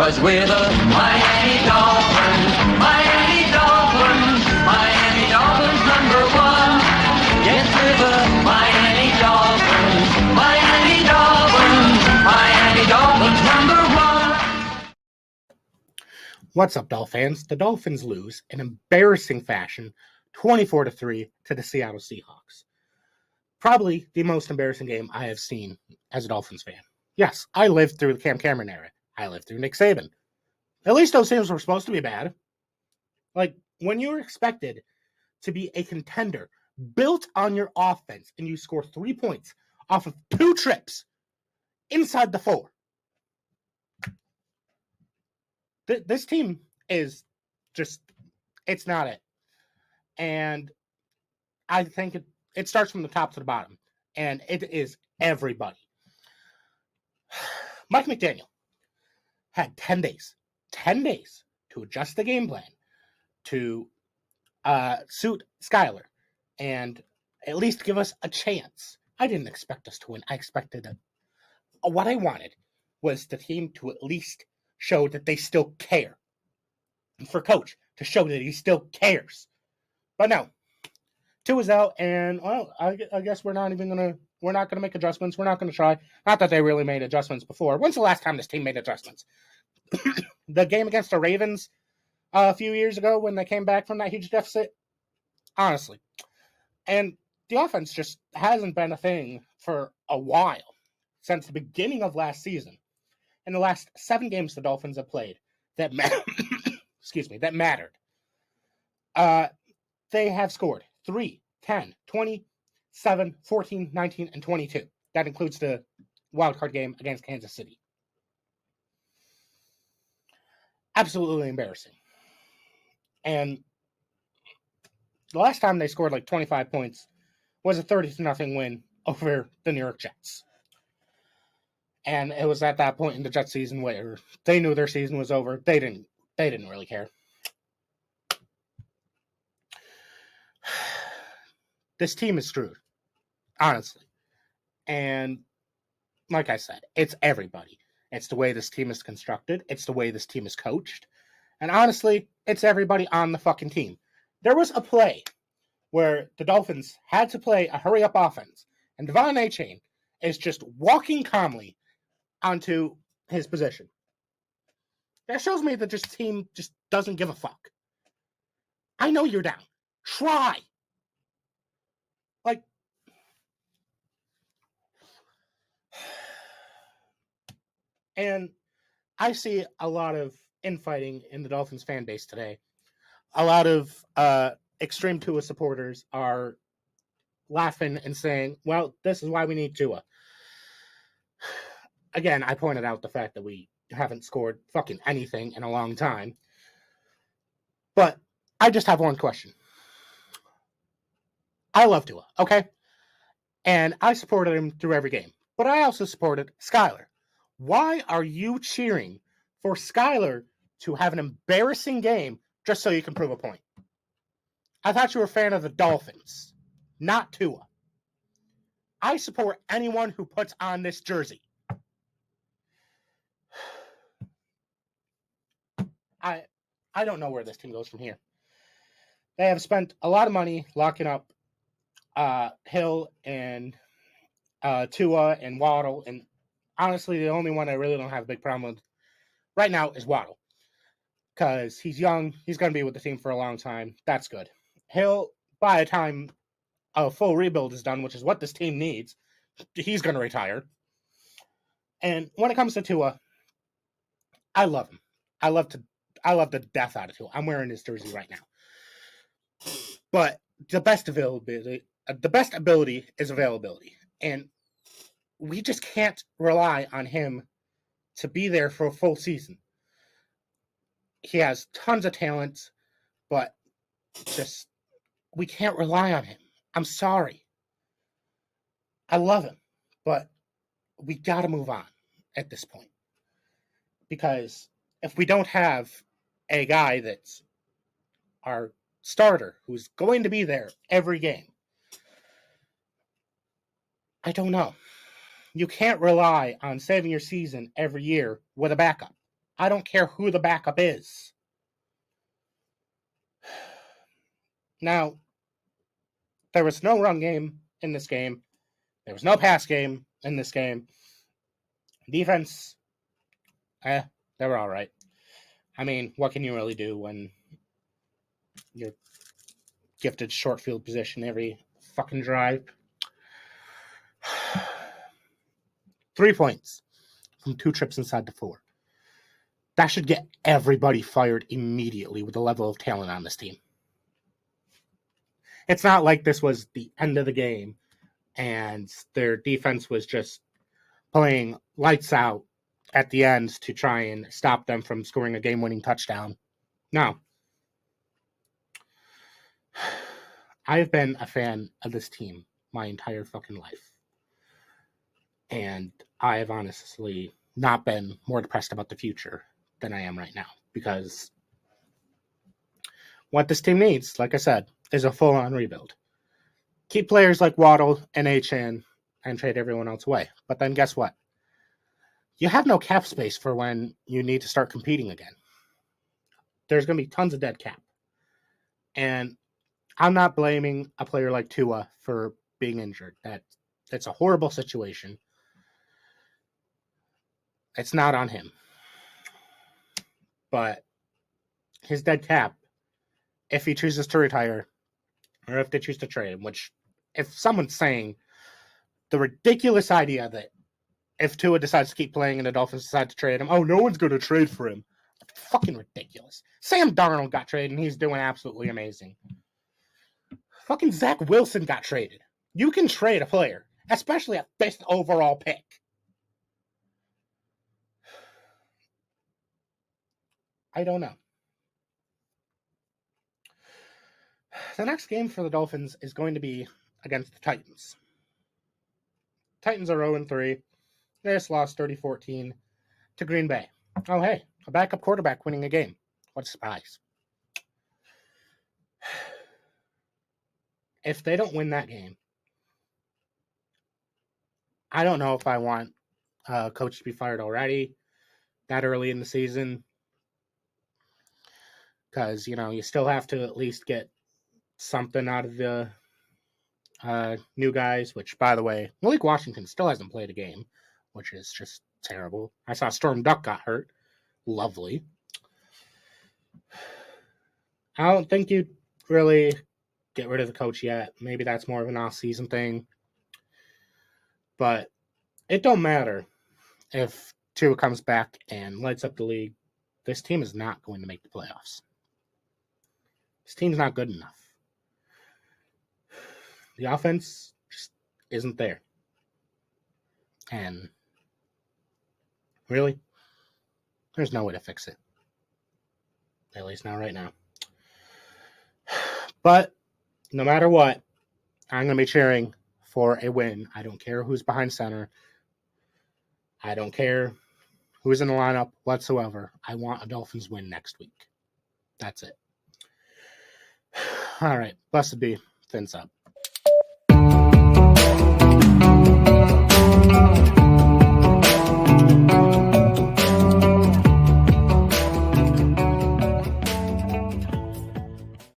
'Cause we're the Miami Dolphins, Miami Dolphins, Miami Dolphins #1. Yes, we're the Miami Dolphins, Miami Dolphins, Miami Dolphins #1. What's up, Dolphins? The Dolphins lose in embarrassing fashion, 24-3 to the Seattle Seahawks. Probably the most embarrassing game I have seen as a Dolphins fan. Yes, I lived through the Cam Cameron era. I lived through Nick Saban. At least those teams were supposed to be bad. Like, when you're expected to be a contender built on your offense and you score 3 points off of 2 trips inside the 4. This team is just, it's not it. And I think it starts from the top to the bottom. And it is everybody. Mike McDaniel had 10 days to adjust the game plan to suit Skyler and at least give us a chance. I didn't expect us to win. I expected what I wanted was the team to at least show that they still care. And for Coach to show that he still cares. But no. Tua's out, and well, I guess we're not gonna make adjustments. We're not gonna try. Not that they really made adjustments before. When's the last time this team made adjustments? The game against the Ravens a few years ago when they came back from that huge deficit? Honestly. And the offense just hasn't been a thing for a while. Since the beginning of last season. In the last 7 games the Dolphins have played that that mattered. They have scored 3, 10, 20, 7, 14, 19, and 22. That includes the wildcard game against Kansas City. Absolutely embarrassing. And the last time they scored like 25 points was a 30-0 win over the New York Jets. And it was at that point in the Jets season where they knew their season was over. They didn't really care. This team is screwed, honestly. And like I said, it's everybody. It's the way this team is constructed. It's the way this team is coached. And honestly, it's everybody on the fucking team. There was a play where the Dolphins had to play a hurry-up offense, and Devon Achane is just walking calmly onto his position. That shows me that this team just doesn't give a fuck. I know you're down. Try. Like, and I see a lot of infighting in the Dolphins fan base today. A lot of extreme Tua supporters are laughing and saying, well, this is why we need Tua. Again, I pointed out the fact that we haven't scored fucking anything in a long time. But I just have one question. I love Tua, okay? And I supported him through every game. But I also supported Skyler. Why are you cheering for Skyler to have an embarrassing game just so you can prove a point? I thought you were a fan of the Dolphins, not Tua. I support anyone who puts on this jersey. I don't know where this team goes from here. They have spent a lot of money locking up Hill and Tua and Waddle, and honestly, the only one I really don't have a big problem with right now is Waddle. Because he's young, he's going to be with the team for a long time. That's good. Hill, by the time a full rebuild is done, which is what this team needs, he's going to retire. And when it comes to Tua, I love him. I love the death out of Tua. I'm wearing his jersey right now. But the best ability is availability. And we just can't rely on him to be there for a full season. He has tons of talent, but just we can't rely on him. I'm sorry. I love him, but we got to move on at this point. Because if we don't have a guy that's our starter who's going to be there every game, I don't know. You can't rely on saving your season every year with a backup. I don't care who the backup is. Now, there was no run game in this game. There was no pass game in this game. Defense, they were all right. I mean, what can you really do when you're gifted short field position every fucking drive? 3 points from 2 trips inside the 4. That should get everybody fired immediately with the level of talent on this team. It's not like this was the end of the game and their defense was just playing lights out at the end to try and stop them from scoring a game-winning touchdown. No. I've been a fan of this team my entire fucking life. And I have honestly not been more depressed about the future than I am right now. Because what this team needs, like I said, is a full-on rebuild. Keep players like Waddle and Achane and trade everyone else away. But then guess what? You have no cap space for when you need to start competing again. There's going to be tons of dead cap. And I'm not blaming a player like Tua for being injured. That's a horrible situation. It's not on him. But his dead cap, if he chooses to retire, or if they choose to trade him, which if someone's saying the ridiculous idea that if Tua decides to keep playing and the Dolphins decide to trade him, oh, no one's going to trade for him. Fucking ridiculous. Sam Darnold got traded and he's doing absolutely amazing. Fucking Zach Wilson got traded. You can trade a player, especially a 5th overall pick. I don't know. The next game for the Dolphins is going to be against the Titans. Titans are 0-3. They just lost 30-14 to Green Bay. Oh, hey, a backup quarterback winning a game. What a surprise. If they don't win that game, I don't know if I want a coach to be fired already that early in the season. Because, you still have to at least get something out of the new guys, which, by the way, Malik Washington still hasn't played a game, which is just terrible. I saw Storm Duck got hurt. Lovely. I don't think you'd really get rid of the coach yet. Maybe that's more of an off-season thing. But it don't matter if Tua comes back and lights up the league. This team is not going to make the playoffs. This team's not good enough. The offense just isn't there. And really, there's no way to fix it. At least not right now. But no matter what, I'm going to be cheering for a win. I don't care who's behind center. I don't care who's in the lineup whatsoever. I want a Dolphins win next week. That's it. All right. Blessed be. Fins up.